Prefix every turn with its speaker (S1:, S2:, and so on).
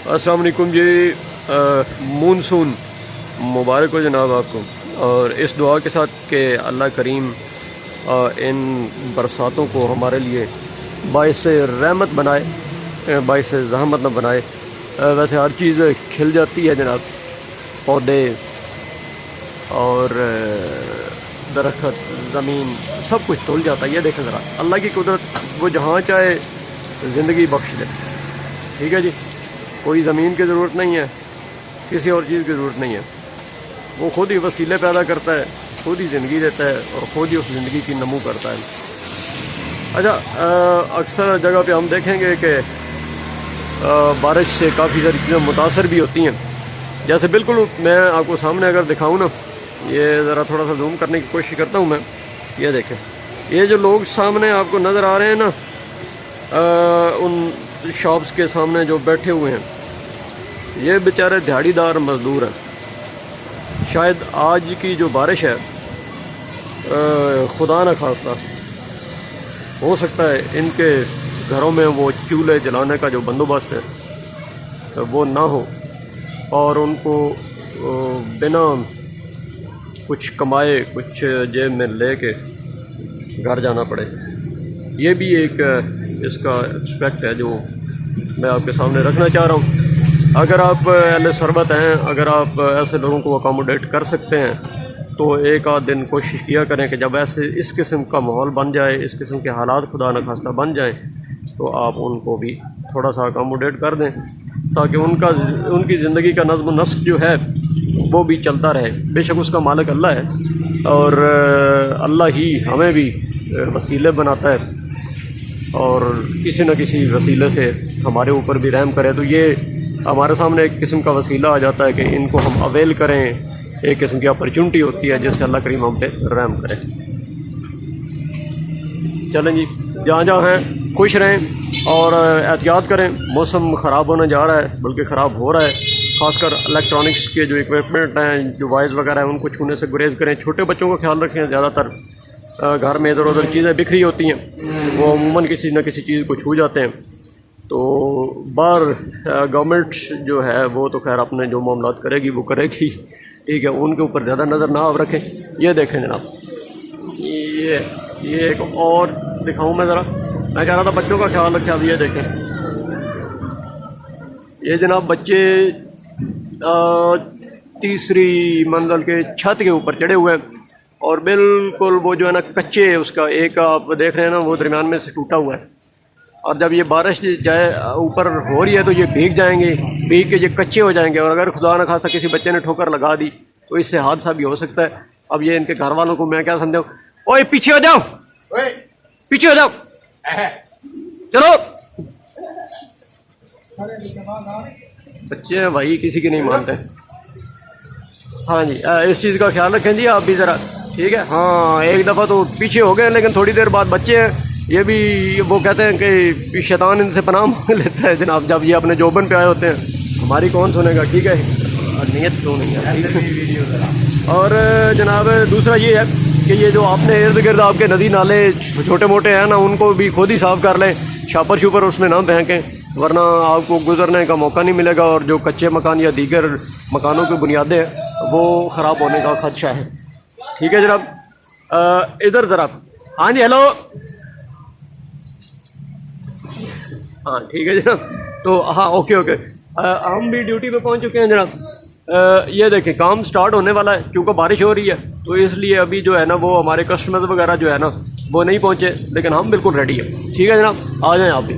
S1: السلام علیکم جی، مونسون مبارک ہو جناب آپ کو، اور اس دعا کے ساتھ کہ اللہ کریم ان برساتوں کو ہمارے لیے باعث رحمت بنائے، باعث زحمت نہ بنائے۔ ویسے ہر چیز کھل جاتی ہے جناب، پودے اور درخت، زمین، سب کچھ تول جاتا ہے۔ یہ دیکھیں ذرا اللہ کی قدرت، وہ جہاں چاہے زندگی بخش دے۔ ٹھیک ہے جی، کوئی زمین کی ضرورت نہیں ہے، کسی اور چیز کی ضرورت نہیں ہے۔ وہ خود ہی وسیلے پیدا کرتا ہے، خود ہی زندگی دیتا ہے اور خود ہی اس زندگی کی نمو کرتا ہے۔ اچھا، اکثر جگہ پہ ہم دیکھیں گے کہ بارش سے کافی ساری چیزیں متاثر بھی ہوتی ہیں۔ جیسے بالکل میں آپ کو سامنے اگر دکھاؤں نا، یہ ذرا تھوڑا سا زوم کرنے کی کوشش کرتا ہوں میں۔ یہ دیکھیں، یہ جو لوگ سامنے آپ کو نظر آ رہے ہیں نا، ان شاپس کے سامنے جو بیٹھے ہوئے ہیں، یہ بیچارے دیہڑی دار مزدور ہیں۔ شاید آج کی جو بارش ہے، خدا نہ خواستہ، ہو سکتا ہے ان کے گھروں میں وہ چولہے جلانے کا جو بندوبست ہے وہ نہ ہو، اور ان کو بنا کچھ کمائے، کچھ جیب میں لے کے گھر جانا پڑے۔ یہ بھی ایک اس کا اسپیکٹ ہے جو میں آپ کے سامنے رکھنا چاہ رہا ہوں۔ اگر آپ اہل ثروت ہیں، اگر آپ ایسے لوگوں کو اکاموڈیٹ کر سکتے ہیں تو ایک آدھ دن کوشش کیا کریں کہ جب ایسے اس قسم کا ماحول بن جائے، اس قسم کے حالات خدا نہ خواستہ بن جائیں، تو آپ ان کو بھی تھوڑا سا اکاموڈیٹ کر دیں، تاکہ ان کی زندگی کا نظم و نسق جو ہے وہ بھی چلتا رہے۔ بے شک اس کا مالک اللہ ہے، اور اللہ ہی ہمیں بھی وسیلے بناتا ہے، اور کسی نہ کسی وسیلے سے ہمارے اوپر بھی رحم کرے۔ تو یہ ہمارے سامنے ایک قسم کا وسیلہ آ جاتا ہے کہ ان کو ہم اویل کریں، ایک قسم کی اپرچونٹی ہوتی ہے جس سے اللہ کریم ہم پہ رحم کرے۔ چلیں جی، جہاں جہاں ہیں خوش رہیں اور احتیاط کریں۔ موسم خراب ہونے جا رہا ہے، بلکہ خراب ہو رہا ہے۔ خاص کر الیکٹرانکس کے جو اکوپمنٹ ہیں، جو وائرز وغیرہ ہیں، ان کو چھونے سے گریز کریں۔ چھوٹے بچوں کا خیال رکھیں، زیادہ تر گھر میں ادھر ادھر چیزیں بکھری ہوتی ہیں، وہ عموماً کسی نہ کسی چیز کو چھو جاتے ہیں۔ تو باہر گورنمنٹ جو ہے وہ تو خیر اپنے جو معاملات کرے گی وہ کرے گی، ٹھیک ہے، ان کے اوپر زیادہ نظر نہ آپ رکھیں۔ یہ دیکھیں جناب، یہ ایک اور دکھاؤں میں ذرا، میں کہہ رہا تھا بچوں کا خیال رکھیں۔ اب یہ دیکھیں، یہ جناب بچے تیسری منزل کے چھت کے اوپر چڑھے ہوئے ہیں، اور بالکل وہ جو ہے نا کچے، اس کا ایک آپ دیکھ رہے ہیں نا، وہ درمیان میں سے ٹوٹا ہوا ہے، اور جب یہ بارش جائے اوپر ہو رہی ہے تو یہ بھیگ جائیں گے، بھیگ کے یہ کچے ہو جائیں گے، اور اگر خدا نہ خواستہ کسی بچے نے ٹھوکر لگا دی تو اس سے حادثہ بھی ہو سکتا ہے۔ اب یہ ان کے گھر والوں کو میں کیا سمجھاؤں، اوئے پیچھے ہو جاؤ، پیچھے ہو جاؤ، چلو۔ بچے ہیں بھائی، کسی کی نہیں مانتے۔ ہاں جی، اس چیز کا خیال رکھیں جی آپ بھی ذرا، ٹھیک ہے۔ ہاں، ایک دفعہ تو پیچھے ہو گئے، لیکن تھوڑی دیر بعد بچے ہیں، یہ بھی وہ کہتے ہیں کہ شیطان ان سے پناہ مانگ لیتا ہے جناب، جب یہ اپنے جوبن پہ آئے ہوتے ہیں۔ ہماری کون سنے گا، ٹھیک ہے، نیت تو نہیں ہے۔ اور جناب دوسرا یہ ہے کہ یہ جو آپ نے ارد گرد آپ کے ندی نالے چھوٹے موٹے ہیں نا، ان کو بھی خود ہی صاف کر لیں، شاپر شوپر اس میں نہ پھینکیں، ورنہ آپ کو گزرنے کا موقع نہیں ملے گا، اور جو کچے مکان یا دیگر مکانوں کی بنیادیں ہیں وہ خراب ہونے کا خدشہ ہے، ٹھیک ہے جناب۔ ادھر ذرا، ہاں جی، ہیلو، ہاں ٹھیک ہے جناب۔ تو ہاں، اوکے، ہم بھی ڈیوٹی پہ پہنچ چکے ہیں جناب۔ یہ دیکھیں، کام سٹارٹ ہونے والا ہے، چونکہ بارش ہو رہی ہے تو اس لیے ابھی جو ہے نا وہ ہمارے کسٹمرز وغیرہ جو ہے نا وہ نہیں پہنچے، لیکن ہم بالکل ریڈی ہیں، ٹھیک ہے جناب، آ جائیں آپ بھی۔